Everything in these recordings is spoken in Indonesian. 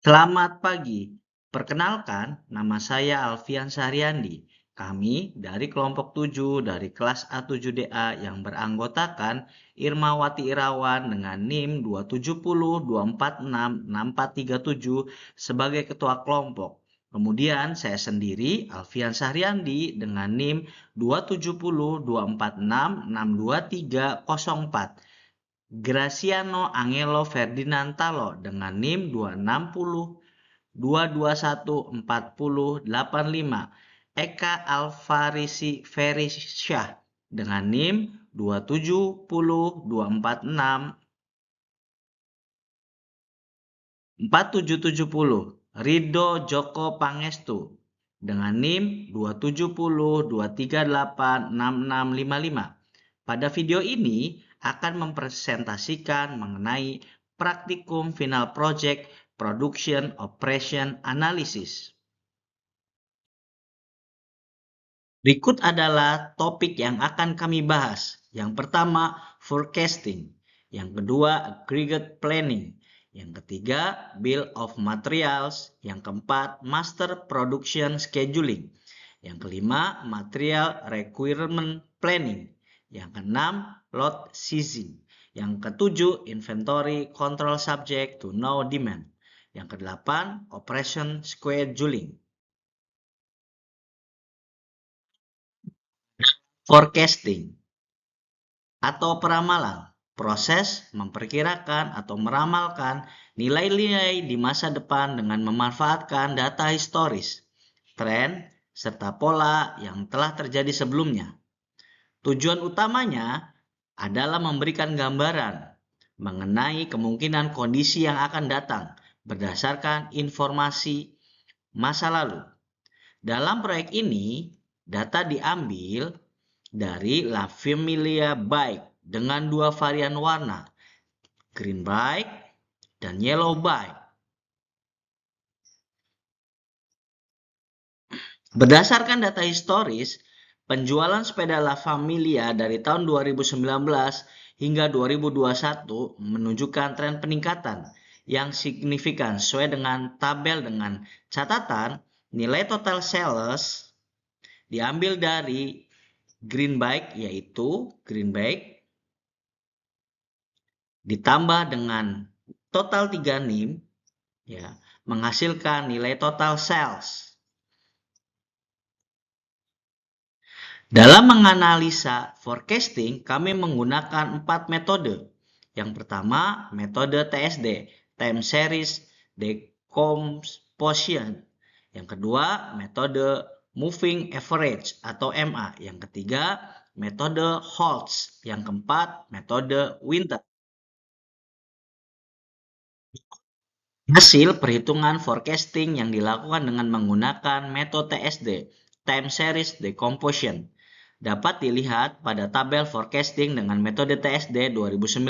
Selamat pagi. Perkenalkan, nama saya Alfian Sahriyandi. Kami dari kelompok 7 dari kelas A7DA yang beranggotakan Irmawati Irawan dengan NIM 270246647 sebagai ketua kelompok. Kemudian saya sendiri Alfian Sahriyandi dengan NIM 2702466620304. Graciano Angelo Ferdinand Talo dengan NIM 260 2214085. Eka Alfarisi Ferisyah dengan NIM 27024647770. Rido Joko Pangestu dengan NIM 27023866655. Pada video ini akan mempresentasikan mengenai praktikum final project Production Operation Analysis. Berikut adalah topik yang akan kami bahas. Yang pertama, forecasting. Yang kedua, aggregate planning. Yang ketiga, bill of materials. Yang keempat, master production scheduling. Yang kelima, material requirement planning. Yang keenam, lot sizing. Yang ketujuh, inventory control subject to know demand. Yang kedelapan, operation scheduling. Forecasting atau peramalan, proses memperkirakan atau meramalkan nilai-nilai di masa depan dengan memanfaatkan data historis, tren, serta pola yang telah terjadi sebelumnya. Tujuan utamanya adalah memberikan gambaran mengenai kemungkinan kondisi yang akan datang berdasarkan informasi masa lalu. Dalam proyek ini, data diambil dari La Familia Bike dengan dua varian warna, green bike dan yellow bike. Berdasarkan data historis, penjualan sepeda La Familia dari tahun 2019 hingga 2021 menunjukkan tren peningkatan yang signifikan sesuai dengan tabel dengan catatan nilai total sales diambil dari green bike, yaitu green bike ditambah dengan total 3 NIM, ya, menghasilkan nilai total sales. Dalam menganalisa forecasting, kami menggunakan 4 metode. Yang pertama, metode TSD, Time Series Decomposition. Yang kedua, metode Moving Average atau MA. Yang ketiga, metode Holtz. Yang keempat, metode Winter. Hasil perhitungan forecasting yang dilakukan dengan menggunakan metode TSD, Time Series Decomposition, dapat dilihat pada tabel forecasting dengan metode TSD 2019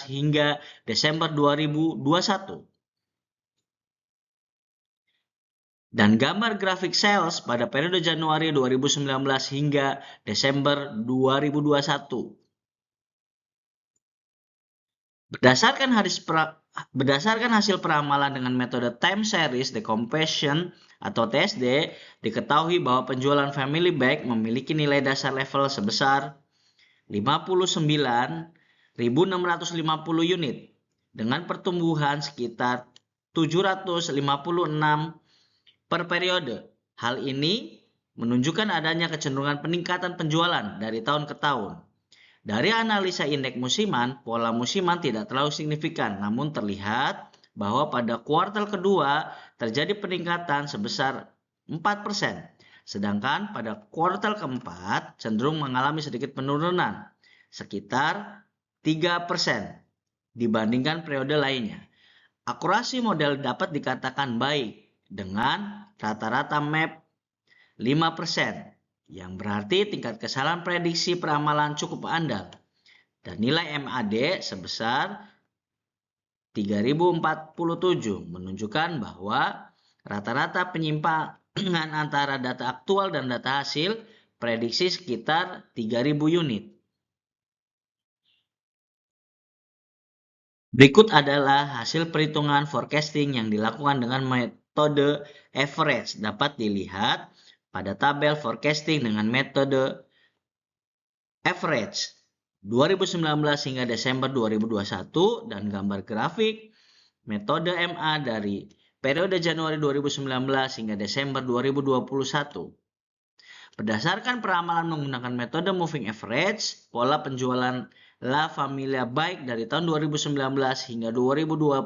hingga Desember 2021. Dan gambar grafik sales pada periode Januari 2019 hingga Desember 2021. Berdasarkan hasil peramalan dengan metode Time Series Decomposition atau TSD, diketahui bahwa penjualan family bag memiliki nilai dasar level sebesar 59.650 unit dengan pertumbuhan sekitar 756 per periode. Hal ini menunjukkan adanya kecenderungan peningkatan penjualan dari tahun ke tahun. Dari analisa indeks musiman, pola musiman tidak terlalu signifikan, namun terlihat bahwa pada kuartal kedua terjadi peningkatan sebesar 4%, sedangkan pada kuartal keempat cenderung mengalami sedikit penurunan, sekitar 3% dibandingkan periode lainnya. Akurasi model dapat dikatakan baik dengan rata-rata MAP 5%. Yang berarti tingkat kesalahan prediksi peramalan cukup andal. Dan nilai MAD sebesar 3047 menunjukkan bahwa rata-rata penyimpangan antara data aktual dan data hasil prediksi sekitar 3000 unit. Berikut adalah hasil perhitungan forecasting yang dilakukan dengan metode average. Dapat dilihat pada tabel forecasting dengan metode average 2019 hingga Desember 2021 dan gambar grafik metode MA dari periode Januari 2019 hingga Desember 2021. Berdasarkan peramalan menggunakan metode moving average, pola penjualan La Familia baik dari tahun 2019 hingga 2021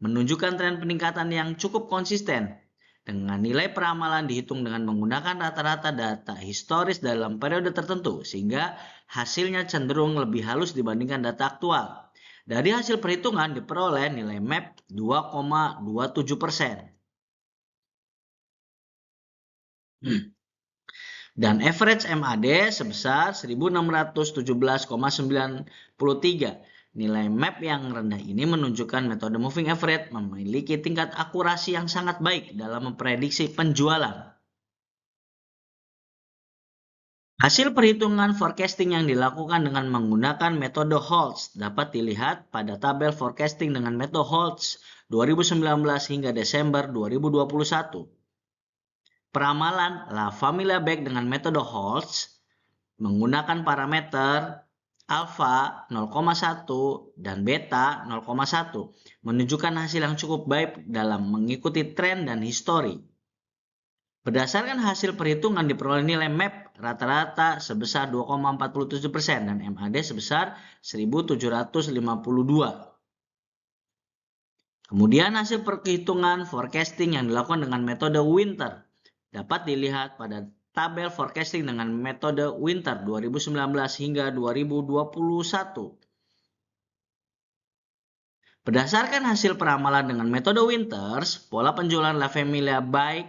menunjukkan tren peningkatan yang cukup konsisten. Dengan nilai peramalan dihitung dengan menggunakan rata-rata data historis dalam periode tertentu, sehingga hasilnya cenderung lebih halus dibandingkan data aktual. Dari hasil perhitungan diperoleh nilai MAP 2,27%. Dan average MAD sebesar 1617,93. Nilai MAP yang rendah ini menunjukkan metode moving average memiliki tingkat akurasi yang sangat baik dalam memprediksi penjualan. Hasil perhitungan forecasting yang dilakukan dengan menggunakan metode Holtz dapat dilihat pada tabel forecasting dengan metode Holtz 2019 hingga Desember 2021. Peramalan La Familia baik dengan metode Holtz menggunakan parameter alfa 0,1 dan beta 0,1 menunjukkan hasil yang cukup baik dalam mengikuti tren dan histori. Berdasarkan hasil perhitungan diperoleh nilai MAP rata-rata sebesar 2,47% dan MAD sebesar 1752. Kemudian hasil perhitungan forecasting yang dilakukan dengan metode Winter dapat dilihat pada tabel forecasting dengan metode Winter 2019 hingga 2021. Berdasarkan hasil peramalan dengan metode Winters, pola penjualan La Familia baik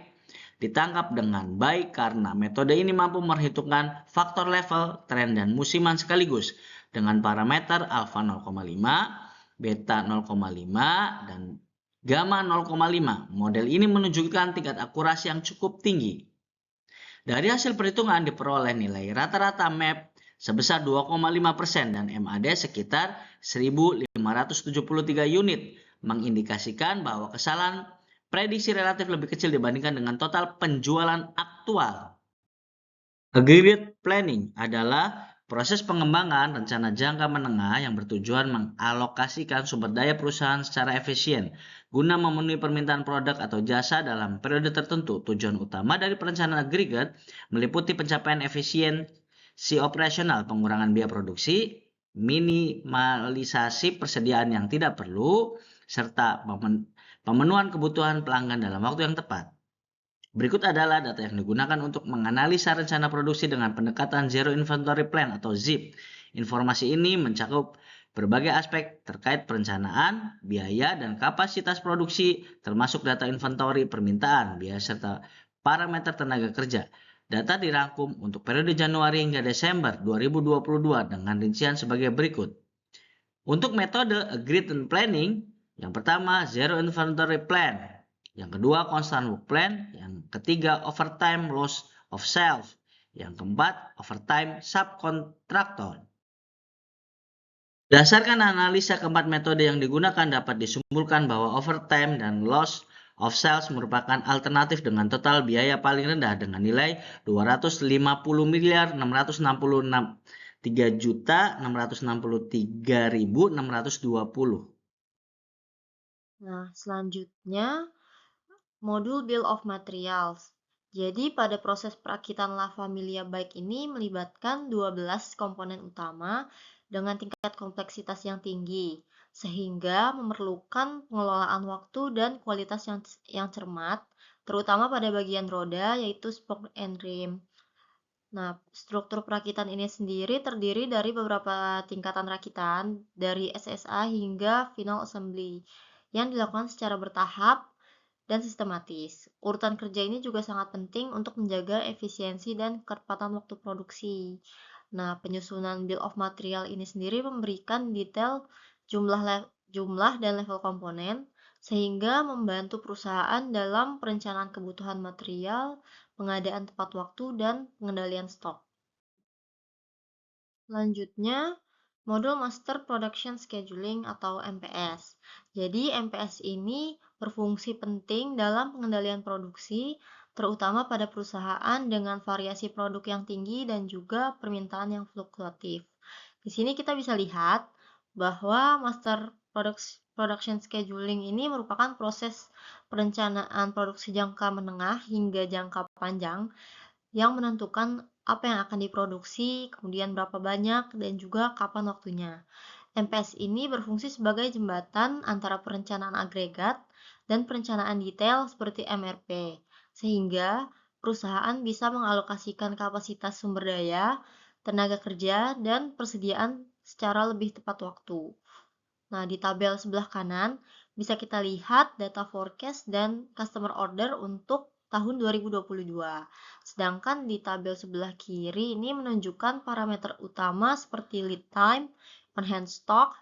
ditangkap dengan baik karena metode ini mampu memperhitungkan faktor level, tren, dan musiman sekaligus dengan parameter alfa 0,5, beta 0,5, dan gamma 0,5. Model ini menunjukkan tingkat akurasi yang cukup tinggi. Dari hasil perhitungan diperoleh nilai rata-rata MAP sebesar 2,5% dan MAD sekitar 1.573 unit, mengindikasikan bahwa kesalahan prediksi relatif lebih kecil dibandingkan dengan total penjualan aktual. Aggregate planning adalah proses pengembangan rencana jangka menengah yang bertujuan mengalokasikan sumber daya perusahaan secara efisien guna memenuhi permintaan produk atau jasa dalam periode tertentu. Tujuan utama dari perencanaan agregat meliputi pencapaian efisiensi operasional, pengurangan biaya produksi, minimalisasi persediaan yang tidak perlu, serta pemenuhan kebutuhan pelanggan dalam waktu yang tepat. Berikut adalah data yang digunakan untuk menganalisa rencana produksi dengan pendekatan Zero Inventory Plan atau ZIP. Informasi ini mencakup berbagai aspek terkait perencanaan, biaya, dan kapasitas produksi, termasuk data inventory, permintaan, biaya, serta parameter tenaga kerja. Data dirangkum untuk periode Januari hingga Desember 2022 dengan rincian sebagai berikut. Untuk metode Agreed Planning, yang pertama Zero Inventory Plan, yang kedua Constant Work Plan, yang ketiga Overtime Loss of Sales, yang keempat Overtime Subcontractor. Berdasarkan analisa keempat metode yang digunakan dapat disimpulkan bahwa overtime dan loss of sales merupakan alternatif dengan total biaya paling rendah dengan nilai 250.663.663.620. Nah, selanjutnya modul Bill of Materials. Jadi pada proses perakitan La Familia baik ini melibatkan 12 komponen utama dengan tingkat kompleksitas yang tinggi, sehingga memerlukan pengelolaan waktu dan kualitas yang cermat, terutama pada bagian roda yaitu spoke and rim. Nah, struktur perakitan ini sendiri terdiri dari beberapa tingkatan rakitan dari SSA hingga final assembly yang dilakukan secara bertahap dan sistematis. Urutan kerja ini juga sangat penting untuk menjaga efisiensi dan ketepatan waktu produksi. Nah, penyusunan bill of material ini sendiri memberikan detail jumlah dan level komponen sehingga membantu perusahaan dalam perencanaan kebutuhan material, pengadaan tepat waktu, dan pengendalian stok. Selanjutnya, Modul Master Production Scheduling atau MPS. Jadi MPS ini berfungsi penting dalam pengendalian produksi, terutama pada perusahaan dengan variasi produk yang tinggi dan juga permintaan yang fluktuatif. Di sini kita bisa lihat bahwa Production Scheduling ini merupakan proses perencanaan produksi jangka menengah hingga jangka panjang yang menentukan apa yang akan diproduksi, kemudian berapa banyak, dan juga kapan waktunya. MPS ini berfungsi sebagai jembatan antara perencanaan agregat dan perencanaan detail seperti MRP, sehingga perusahaan bisa mengalokasikan kapasitas sumber daya, tenaga kerja, dan persediaan secara lebih tepat waktu. Nah, di tabel sebelah kanan bisa kita lihat data forecast dan customer order untuk tahun 2022. Sedangkan di tabel sebelah kiri ini menunjukkan parameter utama seperti lead time, on-hand stock,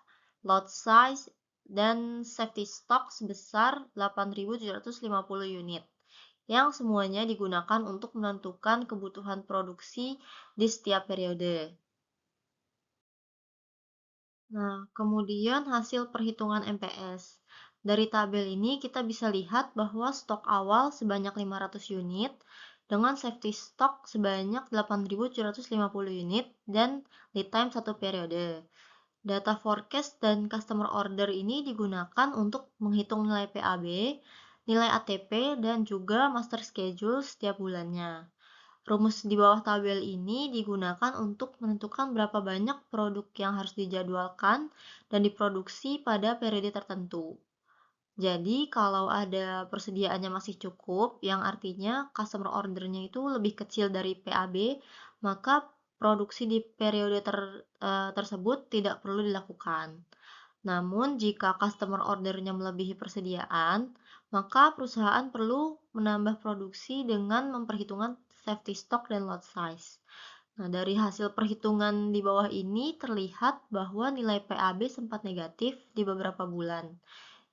lot size, dan safety stock sebesar 8.750 unit yang semuanya digunakan untuk menentukan kebutuhan produksi di setiap periode. Nah, kemudian hasil perhitungan MPS. Dari tabel ini kita bisa lihat bahwa stok awal sebanyak 500 unit dengan safety stock sebanyak 8.750 unit dan lead time 1 periode. Data forecast dan customer order ini digunakan untuk menghitung nilai PAB, nilai ATP, dan juga master schedule setiap bulannya. Rumus di bawah tabel ini digunakan untuk menentukan berapa banyak produk yang harus dijadwalkan dan diproduksi pada periode tertentu. Jadi, kalau ada persediaannya masih cukup, yang artinya customer ordernya itu lebih kecil dari PAB, maka produksi di periode tersebut tidak perlu dilakukan. Namun, jika customer ordernya melebihi persediaan, maka perusahaan perlu menambah produksi dengan memperhitungkan safety stock dan lot size. Nah, dari hasil perhitungan di bawah ini terlihat bahwa nilai PAB sempat negatif di beberapa bulan,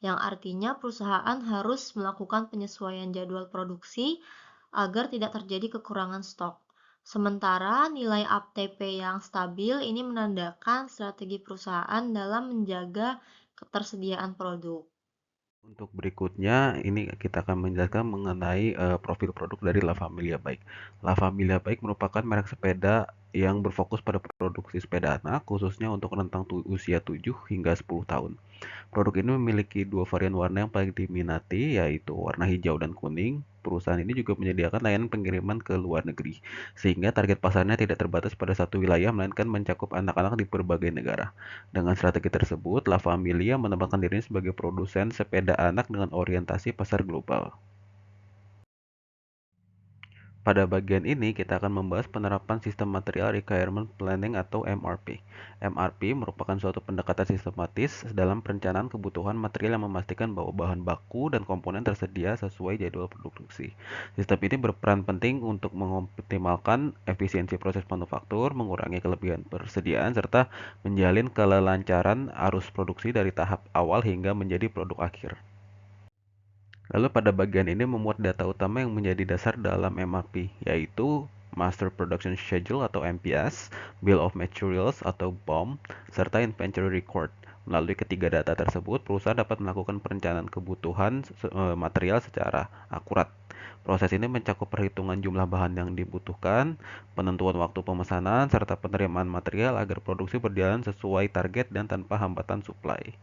yang artinya perusahaan harus melakukan penyesuaian jadwal produksi agar tidak terjadi kekurangan stok. Sementara nilai ATP yang stabil ini menandakan strategi perusahaan dalam menjaga ketersediaan produk. Untuk berikutnya, ini kita akan menjelaskan mengenai profil produk dari La Familia Bike. La Familia Bike merupakan merek sepeda yang berfokus pada produksi sepeda anak, khususnya untuk rentang usia 7 hingga 10 tahun. Produk ini memiliki dua varian warna yang paling diminati, yaitu warna hijau dan kuning. Perusahaan ini juga menyediakan layanan pengiriman ke luar negeri, sehingga target pasarnya tidak terbatas pada satu wilayah, melainkan mencakup anak-anak di berbagai negara. Dengan strategi tersebut, La Familia menempatkan dirinya sebagai produsen sepeda anak dengan orientasi pasar global. Pada bagian ini, kita akan membahas penerapan Sistem Material Requirement Planning atau MRP. MRP merupakan suatu pendekatan sistematis dalam perencanaan kebutuhan material yang memastikan bahwa bahan baku dan komponen tersedia sesuai jadwal produksi. Sistem ini berperan penting untuk mengoptimalkan efisiensi proses manufaktur, mengurangi kelebihan persediaan, serta menjalin kelancaran arus produksi dari tahap awal hingga menjadi produk akhir. Lalu pada bagian ini memuat data utama yang menjadi dasar dalam MRP, yaitu Master Production Schedule atau MPS, Bill of Materials atau BOM, serta Inventory Record. Melalui ketiga data tersebut, perusahaan dapat melakukan perencanaan kebutuhan material secara akurat. Proses ini mencakup perhitungan jumlah bahan yang dibutuhkan, penentuan waktu pemesanan, serta penerimaan material agar produksi berjalan sesuai target dan tanpa hambatan suplai.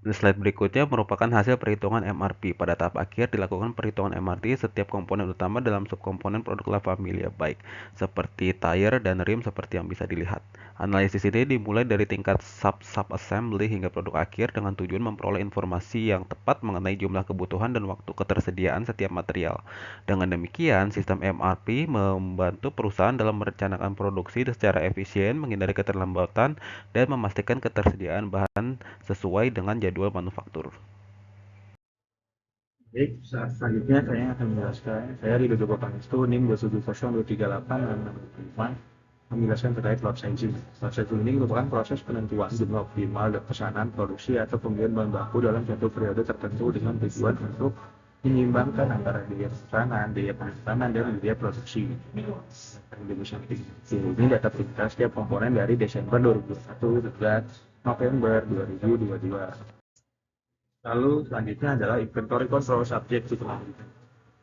Slide berikutnya merupakan hasil perhitungan MRP. Pada tahap akhir dilakukan perhitungan MRP setiap komponen utama dalam subkomponen produk La Familia Bike, seperti tire dan rim seperti yang bisa dilihat. Analisis ini dimulai dari tingkat sub-assembly hingga produk akhir dengan tujuan memperoleh informasi yang tepat mengenai jumlah kebutuhan dan waktu ketersediaan setiap material. Dengan demikian, sistem MRP membantu perusahaan dalam merencanakan produksi secara efisien, menghindari keterlambatan, dan memastikan ketersediaan bahan sesuai dengan jadwal manufaktur. Baik, selanjutnya saya akan menjelaskan. Saya Ridho Pangestu, NIM 2700238 menjelaskan terkait lot sizing. Lot sizing ini merupakan proses penentuan jumlah optimal dan pesanan produksi atau pembelian bahan baku dalam suatu periode tertentu dengan tujuan untuk menyeimbangkan antara biaya pemesanan, biaya penyimpanan, dan biaya produksi. Ini data kita setiap komponen dari Desember 2021 hingga November 2022. Lalu selanjutnya adalah inventory control subject to demand.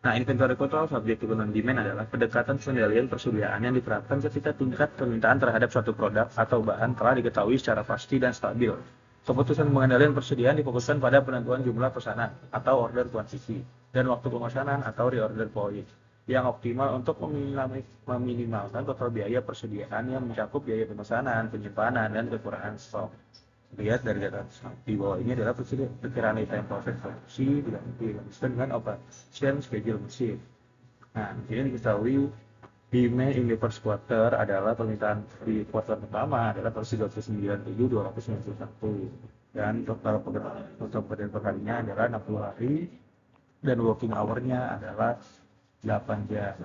Nah, inventory control subject to demand adalah pendekatan pengendalian persediaan yang diterapkan ketika tingkat permintaan terhadap suatu produk atau bahan telah diketahui secara pasti dan stabil. Keputusan pengendalian persediaan difokuskan pada penentuan jumlah pesanan atau order quantity dan waktu pemesanan atau reorder point yang optimal untuk meminimalkan total biaya persediaan yang mencakup biaya pemesanan, penyimpanan, dan kekurangan stok. Lihat dari data di bawah ini adalah perkiraan time proses produksi dilanjutkan dengan operation schedule mesin. Nah, ini diketahui demand in the first quarter adalah permintaan di kuartal pertama adalah 39.291 dan total pekerjaan perharinya adalah 60 hari dan working hour-nya adalah 8 jam.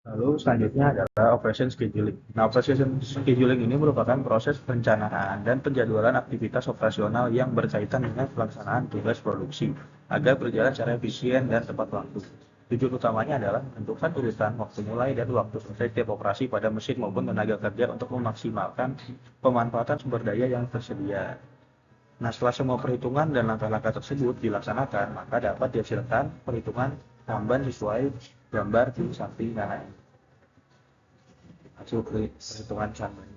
Lalu selanjutnya adalah operation scheduling. Nah, operation scheduling ini merupakan proses perencanaan dan penjadwalan aktivitas operasional yang berkaitan dengan pelaksanaan tugas produksi agar berjalan secara efisien dan tepat waktu. Tujuan utamanya adalah menentukan urutan waktu mulai dan waktu selesai setiap operasi pada mesin maupun tenaga kerja untuk memaksimalkan pemanfaatan sumber daya yang tersedia. Nah, setelah semua perhitungan dan langkah-langkah tersebut dilaksanakan, maka dapat dihasilkan perhitungan tambahan sesuai gambar di samping kanan. Hasil perhitungan tambahan.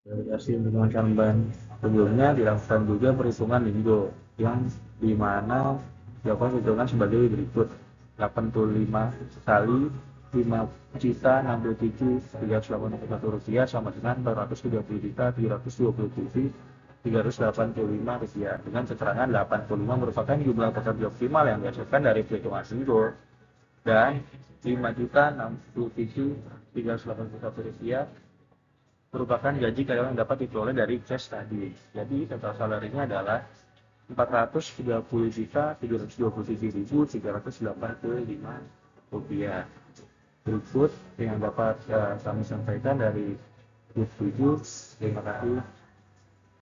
Dari hasil perhitungan tambahan sebelumnya dilakukan juga perhitungan linggo yang dimana dilakukan perhitungan sebagai berikut: 85 kali 5.067.381 rupiah sama dengan 430.327.385 rupiah dengan keterangan 85 merupakan jumlah pekerja optimal yang dihasilkan dari perhitungan linggo dan 5.067.381 rupiah merupakan gaji karyawan yang dapat diperoleh dari cash tadi. Jadi total salarinya adalah 430.327.385 rupiah. Berikut yang dapat kami sampaikan dari Grup 7. Terima kasih.